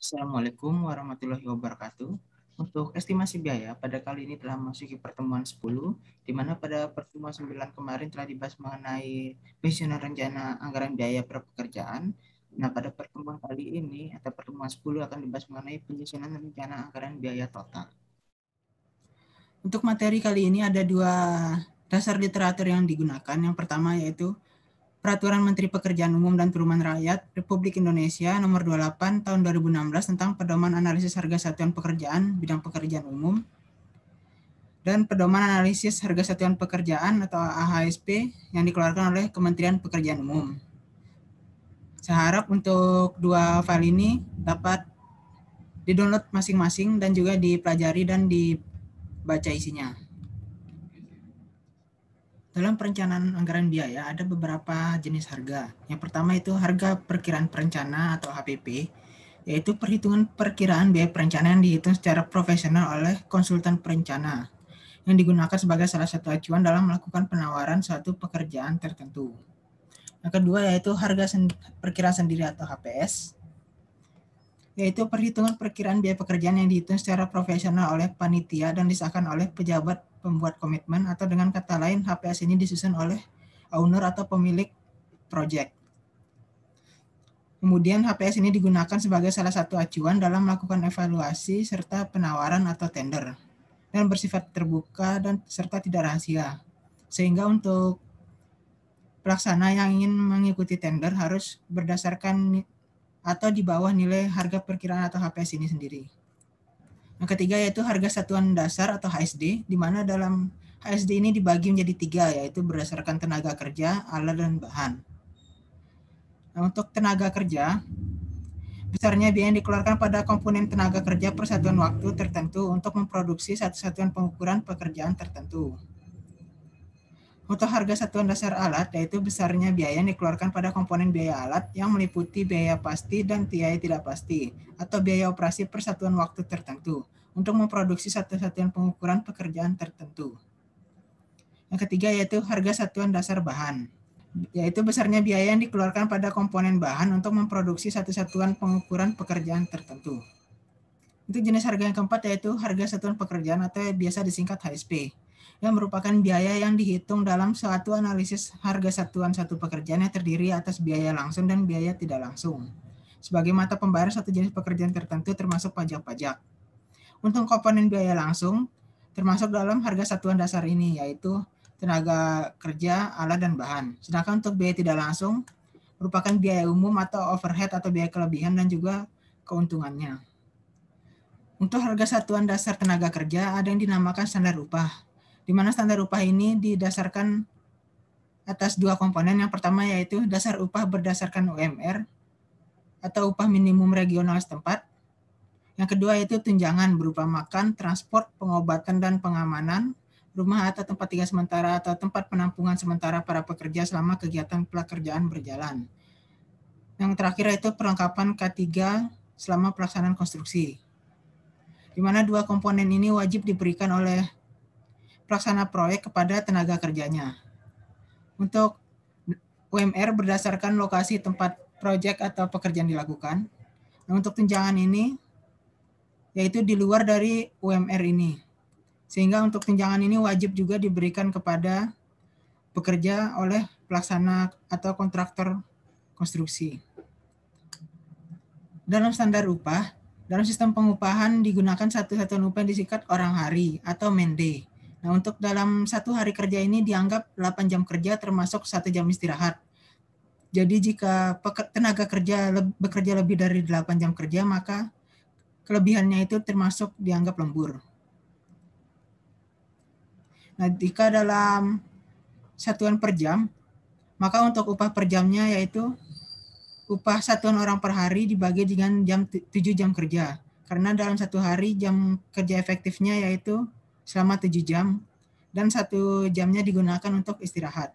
Assalamualaikum warahmatullahi wabarakatuh. Untuk estimasi biaya, pada kali ini telah memasuki pertemuan 10, di mana pada pertemuan 9 kemarin telah dibahas mengenai penyusunan rencana anggaran biaya per pekerjaan. Nah, pada pertemuan kali ini, atau pertemuan 10 akan dibahas mengenai penyusunan rencana anggaran biaya total. Untuk materi kali ini ada dua dasar literatur yang digunakan. Yang pertama yaitu Peraturan Menteri Pekerjaan Umum dan Perumahan Rakyat Republik Indonesia Nomor 28 Tahun 2016 tentang Pedoman Analisis Harga Satuan Pekerjaan Bidang Pekerjaan Umum dan Pedoman Analisis Harga Satuan Pekerjaan atau AHSP yang dikeluarkan oleh Kementerian Pekerjaan Umum. Saya harap untuk dua file ini dapat di-download masing-masing dan juga dipelajari dan dibaca isinya. Dalam perencanaan anggaran biaya ada beberapa jenis harga. Yang pertama itu harga perkiraan perencana atau HPP, yaitu perhitungan perkiraan biaya perencanaan yang dihitung secara profesional oleh konsultan perencana, yang digunakan sebagai salah satu acuan dalam melakukan penawaran suatu pekerjaan tertentu. Yang kedua yaitu harga perkiraan sendiri atau HPS, yaitu perhitungan perkiraan biaya pekerjaan yang dihitung secara profesional oleh panitia dan disahkan oleh pejabat pembuat komitmen, atau dengan kata lain HPS ini disusun oleh owner atau pemilik proyek. Kemudian HPS ini digunakan sebagai salah satu acuan dalam melakukan evaluasi serta penawaran atau tender dan bersifat terbuka dan serta tidak rahasia. Sehingga untuk pelaksana yang ingin mengikuti tender harus berdasarkan atau di bawah nilai harga perkiraan atau HPS ini sendiri. Yang ketiga yaitu harga satuan dasar atau HSD, di mana dalam HSD ini dibagi menjadi 3, yaitu berdasarkan tenaga kerja, alat, dan bahan. Nah, untuk tenaga kerja, besarnya biaya yang dikeluarkan pada komponen tenaga kerja per satuan waktu tertentu untuk memproduksi satu satuan pengukuran pekerjaan tertentu. Untuk harga satuan dasar alat, yaitu besarnya biaya yang dikeluarkan pada komponen biaya alat yang meliputi biaya pasti dan biaya tidak pasti, atau biaya operasi per satuan waktu tertentu, untuk memproduksi satu satuan pengukuran pekerjaan tertentu. Yang ketiga yaitu harga satuan dasar bahan, yaitu besarnya biaya yang dikeluarkan pada komponen bahan untuk memproduksi satu satuan pengukuran pekerjaan tertentu. Untuk jenis harga yang keempat yaitu harga satuan pekerjaan atau biasa disingkat HSP, yang merupakan biaya yang dihitung dalam suatu analisis harga satuan satu pekerjaan yang terdiri atas biaya langsung dan biaya tidak langsung, sebagai mata pembayaran satu jenis pekerjaan tertentu termasuk pajak-pajak. Untuk komponen biaya langsung, termasuk dalam harga satuan dasar ini, yaitu tenaga kerja, alat, dan bahan. Sedangkan untuk biaya tidak langsung, merupakan biaya umum atau overhead atau biaya kelebihan dan juga keuntungannya. Untuk harga satuan dasar tenaga kerja, ada yang dinamakan standar upah, di mana standar upah ini didasarkan atas dua komponen. Yang pertama yaitu dasar upah berdasarkan UMR atau upah minimum regional setempat. Yang kedua yaitu tunjangan berupa makan, transport, pengobatan, dan pengamanan, rumah atau tempat tinggal sementara atau tempat penampungan sementara para pekerja selama kegiatan pekerjaan berjalan. Yang terakhir yaitu perlengkapan K3 selama pelaksanaan konstruksi, di mana dua komponen ini wajib diberikan oleh pelaksana proyek kepada tenaga kerjanya. Untuk UMR berdasarkan lokasi tempat proyek atau pekerjaan dilakukan. Nah, untuk tunjangan ini yaitu di luar dari UMR ini. Sehingga untuk tunjangan ini wajib juga diberikan kepada pekerja oleh pelaksana atau kontraktor konstruksi. Dalam standar upah, dalam sistem pengupahan digunakan satu satuan upah yang disingkat orang hari atau man-day. Nah, untuk dalam satu hari kerja ini dianggap 8 jam kerja termasuk 1 jam istirahat. Jadi jika tenaga kerja bekerja lebih dari 8 jam kerja, maka kelebihannya itu termasuk dianggap lembur. Nah, jika dalam satuan per jam, maka untuk upah per jamnya yaitu upah satuan orang per hari dibagi dengan 7 jam kerja. Karena dalam satu hari jam kerja efektifnya yaitu selama 7 jam, dan 1 jamnya digunakan untuk istirahat.